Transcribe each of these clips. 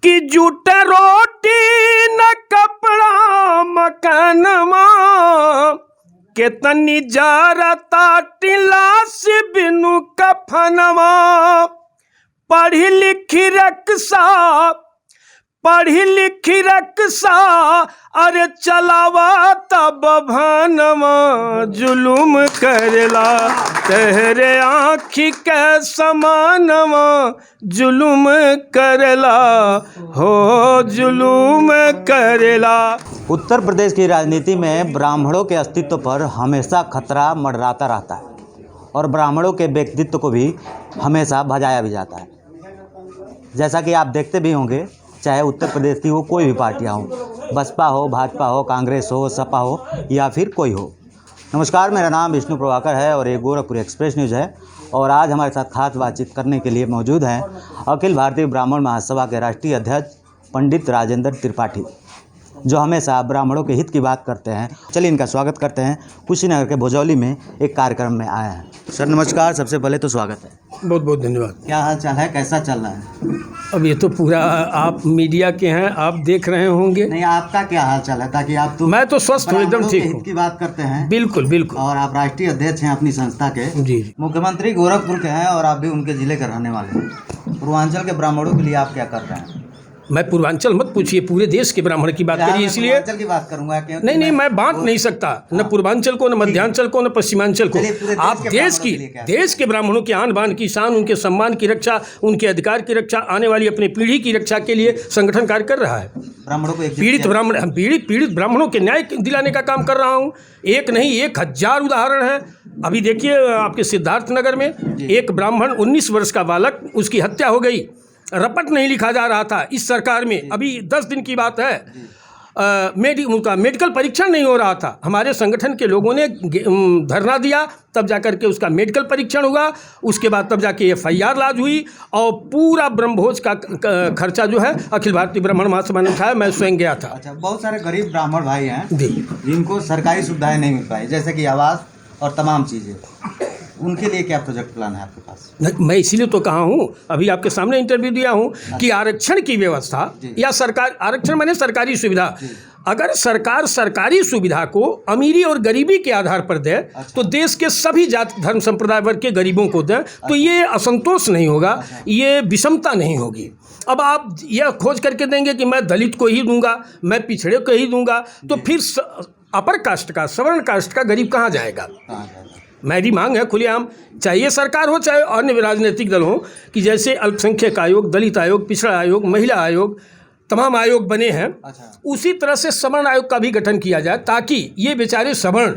कि जूट रोटी न कपड़ा मकानमा के तनी जारता टिलास बिनु कफनवा। पढ़ी लिखी रक्षा अरे चलावा तब भानवा। जुलुम करेला तेरे आँखी के समानवा। जुलुम करेला हो जुलुम करेला। उत्तर प्रदेश की राजनीति में ब्राह्मणों के अस्तित्व पर हमेशा खतरा मंडराता रहता है और ब्राह्मणों के व्यक्तित्व को भी हमेशा भजाया भी जाता है। जैसा कि आप देखते भी होंगे, चाहे उत्तर प्रदेश की वो कोई भी पार्टियां हो, बसपा हो, भाजपा हो, कांग्रेस हो, सपा हो या फिर कोई हो। नमस्कार, मेरा नाम विष्णु प्रभाकर है और ये गोरखपुर एक्सप्रेस न्यूज़ है। और आज हमारे साथ खास बातचीत करने के लिए मौजूद हैं अखिल भारतीय ब्राह्मण महासभा के राष्ट्रीय अध्यक्ष पंडित राजेंद्र त्रिपाठी, जो हमेशा ब्राह्मणों के हित की बात करते हैं। चलिए इनका स्वागत करते हैं। कुशीनगर के भोजौली में एक कार्यक्रम में आए हैं। सर नमस्कार, सबसे पहले तो स्वागत है। बहुत बहुत धन्यवाद। क्या हाल चाल है, कैसा चल रहा है? अब ये तो पूरा आप मीडिया के हैं, आप देख रहे होंगे। नहीं, आपका क्या हाल चाल है, ताकि आप तो मैं तो स्वस्थ हूँ, एकदम ठीक हूँ। की बात करते हैं। बिल्कुल बिल्कुल। और आप राष्ट्रीय अध्यक्ष हैं अपनी संस्था के। जी। मुख्यमंत्री गोरखपुर के हैं और आप भी उनके जिले के रहने वाले हैं। पूर्वांचल के ब्राह्मणों के लिए आप क्या कर रहे हैं? मैं पूर्वांचल मत पूछिए, पूरे देश के ब्राह्मण की बात करिए, इसलिए पूर्वांचल की बात करूंगा। नहीं, मैं बांट नहीं सकता, न पूर्वांचल को, न मध्यांचल को, न पश्चिमांचल को। आप देश के ब्राह्मणों की आन बान की शान, उनके सम्मान की रक्षा, उनके अधिकार की रक्षा, आने वाली अपनी पीढ़ी की रक्षा के लिए संगठन कार्य कर रहा है। ब्राह्मणों को पीड़ित ब्राह्मणों के न्याय दिलाने का काम कर रहा हूँ। एक नहीं, 1000 उदाहरण है। अभी देखिए, आपके सिद्धार्थनगर में एक ब्राह्मण 19 वर्ष का बालक, उसकी हत्या हो गई। रपट नहीं लिखा जा रहा था इस सरकार में। अभी 10 दिन की बात है, उनका मेडिकल परीक्षण नहीं हो रहा था। हमारे संगठन के लोगों ने धरना दिया, तब जाकर के उसका मेडिकल परीक्षण हुआ। उसके बाद तब जाके FIR लॉन्च हुई और पूरा ब्रह्मभोज का खर्चा जो है अखिल भारतीय ब्राह्मण महासभा ने उठाया। मैं स्वयं गया था। अच्छा, बहुत सारे गरीब ब्राह्मण भाई हैं जिनको सरकारी सुविधाएं नहीं मिल पाई, जैसे कि आवास और तमाम चीज़ें, उनके लिए क्या प्रोजेक्ट प्लान है आपके पास? मैं इसीलिए तो कहा हूँ, अभी आपके सामने इंटरव्यू दिया हूँ कि आरक्षण की व्यवस्था या सरकार, आरक्षण माने सरकारी सुविधा, अगर सरकार सरकारी सुविधा को अमीरी और गरीबी के आधार पर दे तो देश के सभी जाति धर्म संप्रदाय वर्ग के गरीबों को दे तो ये असंतोष नहीं होगा, ये विषमता नहीं होगी। अब आप यह खोज करके देंगे कि मैं दलित को ही दूंगा, मैं पिछड़े को ही दूंगा, तो फिर अपर कास्ट का, सवर्ण कास्ट का गरीब कहाँ जाएगा? मेरी मांग है खुलेआम, चाहे सरकार हो चाहे अन्य राजनीतिक दल हो, कि जैसे अल्पसंख्यक आयोग, दलित आयोग, पिछड़ा आयोग, महिला आयोग, तमाम आयोग बने हैं, उसी तरह से सवर्ण आयोग का भी गठन किया जाए, ताकि ये बेचारे सवर्ण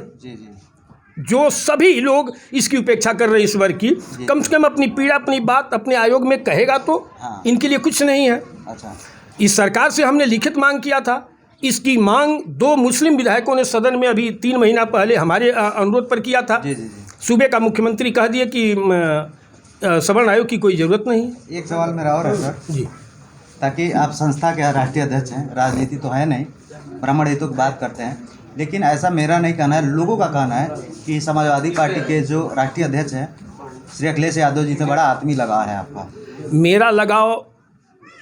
जो सभी लोग इसकी उपेक्षा कर रहे हैं इस वर्ग की, कम से कम अपनी पीड़ा, अपनी बात अपने आयोग में कहेगा तो इनके लिए कुछ नहीं है। इस सरकार से हमने लिखित मांग किया था। इसकी मांग 2 मुस्लिम विधायकों ने सदन में अभी 3 महीना पहले हमारे अनुरोध पर किया था। सूबे का मुख्यमंत्री कह दिए कि सवर्ण आयोग की कोई ज़रूरत नहीं। एक सवाल मेरा और है सर जी, ताकि आप संस्था के राष्ट्रीय अध्यक्ष हैं, राजनीति तो है नहीं, ब्राह्मण हितों की बात करते हैं, लेकिन ऐसा मेरा नहीं कहना है, लोगों का कहना है कि समाजवादी पार्टी के जो राष्ट्रीय अध्यक्ष हैं श्री अखिलेश यादव जी से बड़ा आत्मीय लगाव है आपका। मेरा लगाव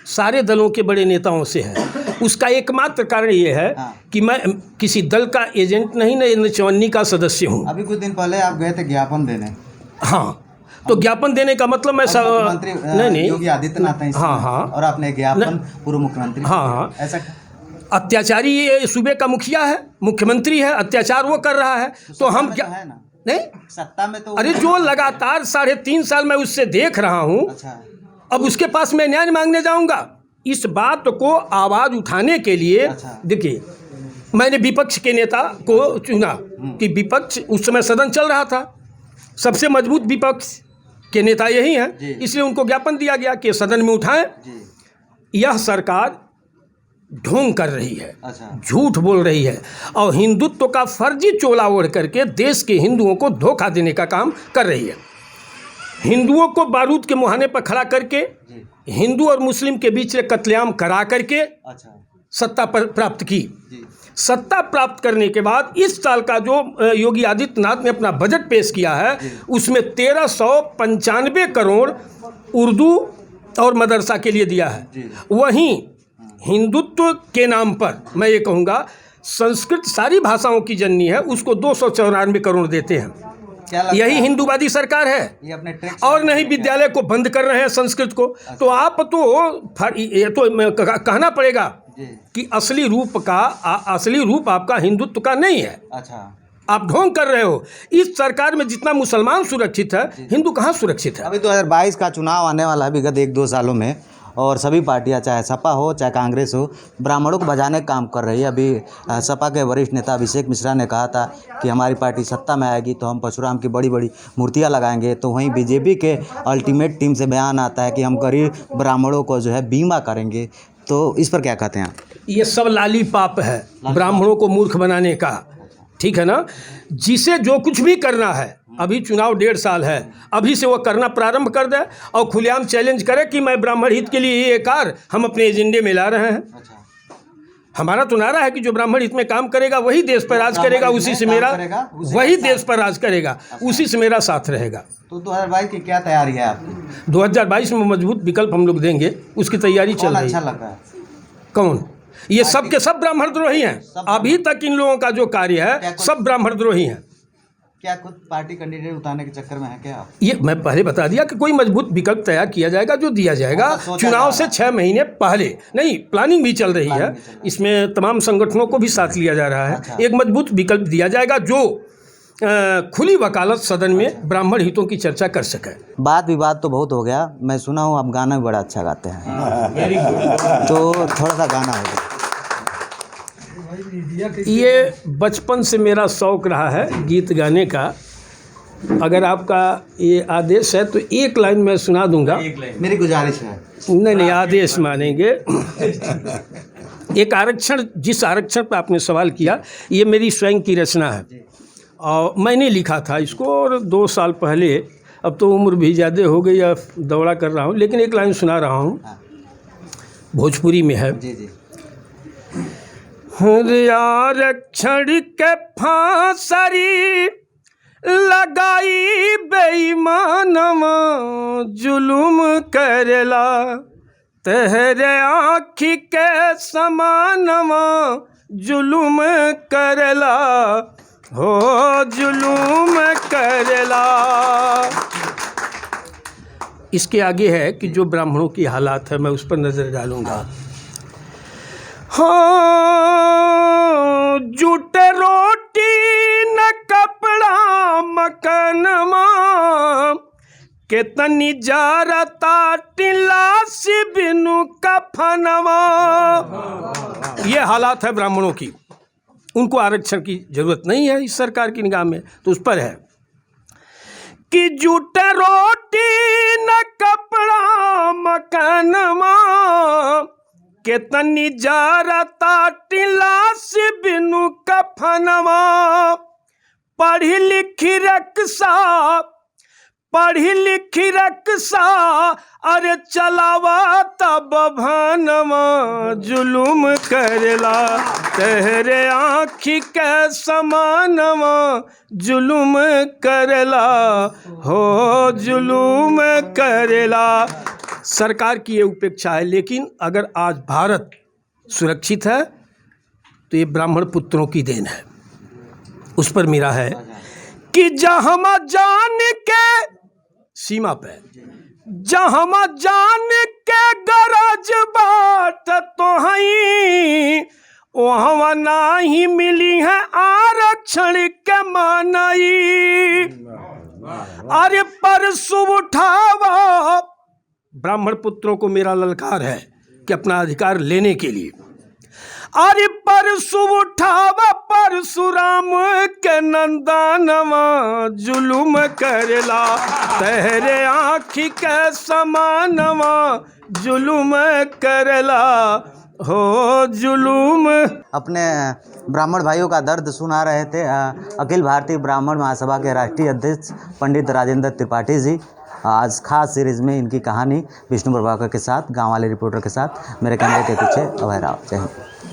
सारे दलों के बड़े नेताओं से है। उसका एकमात्र कारण ये है कि मैं किसी दल का एजेंट नहीं, न 54 का सदस्य हूँ। अभी कुछ दिन पहले आप गए थे ज्ञापन देने। हाँ, तो ज्ञापन देने का मतलब मैं नहीं योगी आदित्यनाथ हैं। हाँ, और आपने ज्ञापन पूर्व मुख्यमंत्री। हाँ, ऐसा अत्याचारी ये सूबे का मुखिया है, मुख्यमंत्री है, अत्याचार वो कर रहा है, तो हम क्या है ना? नहीं, सत्ता में तो अरे जो लगातार 3.5 साल मैं उससे देख रहा हूँ, अब उसके पास मैं न्याय मांगने जाऊंगा? इस बात को आवाज़ उठाने के लिए देखिए, मैंने विपक्ष के नेता को चुना कि विपक्ष, उस समय सदन चल रहा था, सबसे मजबूत विपक्ष के नेता यही हैं, इसलिए उनको ज्ञापन दिया गया कि सदन में उठाएं। यह सरकार ढोंग कर रही है, झूठ बोल रही है और हिंदुत्व का फर्जी चोला ओढ़ करके देश के हिंदुओं को धोखा देने का काम कर रही है। हिंदुओं को बारूद के मुहाने पर खड़ा करके हिंदू और मुस्लिम के बीच में कत्लेआम करा करके सत्ता पर प्राप्त की। सत्ता प्राप्त करने के बाद इस साल का जो योगी आदित्यनाथ ने अपना बजट पेश किया है, उसमें 1395 करोड़ उर्दू और मदरसा के लिए दिया है। वहीं हिंदुत्व के नाम पर मैं ये कहूँगा संस्कृत सारी भाषाओं की जननी है, उसको 294 करोड़ देते हैं। यही हिंदूवादी सरकार है। ये अपने और नहीं विद्यालय को बंद कर रहे हैं संस्कृत को। तो आप ये तो कहना पड़ेगा कि असली रूप आपका हिंदुत्व का नहीं है। अच्छा, आप ढोंग कर रहे हो। इस सरकार में जितना मुसलमान सुरक्षित है, हिंदू कहाँ सुरक्षित है? अभी 2022 का चुनाव आने वाला है विगत 1-2 सालों में, और सभी पार्टियां चाहे सपा हो चाहे कांग्रेस हो ब्राह्मणों को बचाने का काम कर रही है। अभी सपा के वरिष्ठ नेता अभिषेक मिश्रा ने कहा था कि हमारी पार्टी सत्ता में आएगी तो हम परशुराम की बड़ी बड़ी मूर्तियां लगाएंगे। तो वहीं बीजेपी के अल्टीमेट टीम से बयान आता है कि हम गरीब ब्राह्मणों को जो है बीमा करेंगे। तो इस पर क्या कहते हैं आप? ये सब लाली पाप है ब्राह्मणों को मूर्ख बनाने का, ठीक है ना। जिसे जो कुछ भी करना है, अभी चुनाव 1.5 साल है, अभी से वो करना प्रारंभ कर दे और खुलेआम चैलेंज करे कि मैं ब्राह्मण हित के लिए ये कार्य हम अपने एजेंडे में ला रहे हैं। हमारा तो नारा है कि जो ब्राह्मण हित में काम करेगा वही देश पर राज करेगा, उसी से मेरा वही देश पर राज करेगा, उसी से मेरा साथ रहेगा। तो 2022 की क्या तैयारी है आपकी? 2022 में मजबूत विकल्प हम लोग देंगे, उसकी तैयारी चल रही है। अच्छा लगा है? कौन? ये सब के सब ब्राह्मण द्रोही हैं। अभी तक इन लोगों का जो कार्य है सब ब्राह्मण द्रोही हैं। क्या खुद पार्टी कैंडिडेट उतारने के चक्कर में है क्या आप? ये मैं पहले बता दिया कि कोई मजबूत विकल्प तैयार किया जाएगा जो दिया जाएगा चुनाव से 6 महीने पहले। नहीं, प्लानिंग भी चल रही है, इसमें तमाम संगठनों को भी साथ लिया जा रहा है। एक मजबूत विकल्प दिया जाएगा जो खुली वकालत सदन में ब्राह्मण हितों की चर्चा कर सके। बात विवाद तो बहुत हो गया, मैं सुना हूँ आप गाना भी बड़ा अच्छा गाते हैं, तो थोड़ा सा गाना हो गया। ये बचपन से मेरा शौक़ रहा है गीत गाने का। अगर आपका ये आदेश है तो एक लाइन मैं सुना दूंगा। मेरी गुजारिश है। नहीं, आदेश मानेंगे। एक आरक्षण, जिस आरक्षण पर आपने सवाल किया, ये मेरी स्वयं की रचना है और मैंने लिखा था इसको, और 2 साल पहले, अब तो उम्र भी ज़्यादा हो गई, अब दौड़ा कर रहा हूँ, लेकिन एक लाइन सुना रहा हूँ, भोजपुरी में है। जी जी। आरक्षण के फांसरी लगाई बेईमानवा जुलुम करेला, तेरे आँखी के समानवा जुलुम करेला, हो जुलुम करेला। इसके आगे है कि जो ब्राह्मणों की हालात है मैं उस पर नज़र डालूंगा। हाँ, जूठे रोटी न कपड़ा मकानमा, केतनी जारता टिलास बिनु कफनवा। ये हालात है ब्राह्मणों की। उनको आरक्षण की जरूरत नहीं है इस सरकार की निगाह में, तो उस पर है कि जूठे रोटी न कपड़ा मकानमा, केतनी जारता टिलास बिनु कफनवा। पढ़ी लिखी रक्षा अरे चलावा तब भानवा जुलुम करेला, तेरे आँखी के समानवा जुलुम करेला, हो जुलुम करेला। सरकार की ये उपेक्षा है, लेकिन अगर आज भारत सुरक्षित है तो ये ब्राह्मण पुत्रों की देन है। उस पर मेरा है कि जहाँ जान के सीमा पे, जहाँ जान के गरज बाट तो हई, वहाँ नाही मिली है आरक्षण के मानई। अरे परसु उठावा, ब्राह्मण पुत्रों को मेरा ललकार है कि अपना अधिकार लेने के लिए। अरे परसु उठावा परशुराम के नंदनवा जुलुम करेला, तेरे आँखी के समानवा जुलुम करेला, हो जुलुम। अपने ब्राह्मण भाइयों का दर्द सुना रहे थे अखिल भारतीय ब्राह्मण महासभा के राष्ट्रीय अध्यक्ष पंडित राजेंद्र त्रिपाठी जी। आज खास सीरीज़ में इनकी कहानी विष्णु प्रभाकर के साथ, गांव वाले रिपोर्टर के साथ। मेरे कैमरे के पीछे अभय राव। जय हिंद।